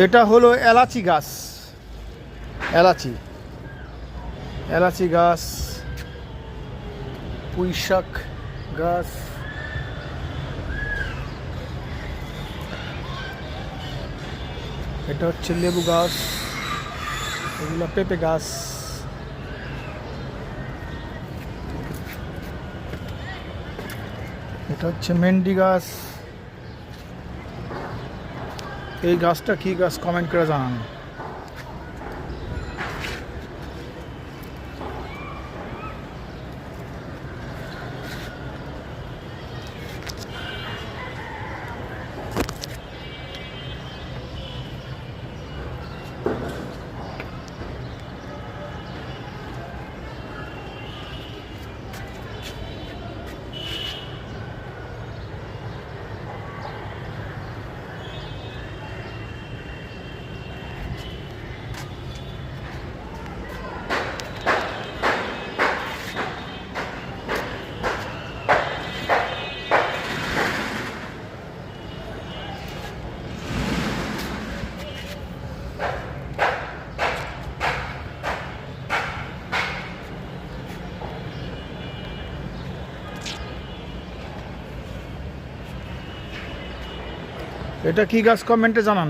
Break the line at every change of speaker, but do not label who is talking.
এটা হলো এলাচি গাছ, এলাচি এলাচি গাছ, পুঁইশাক গাছ, এটা হচ্ছে লেবু গাছ, এগুলো পেঁপে গাছ, এটা হচ্ছে মেন্ডি গাছ। এই গাছটা কি গাছ কমেন্ট করে জানান। এটা কি গাছ কমেন্টে জানান।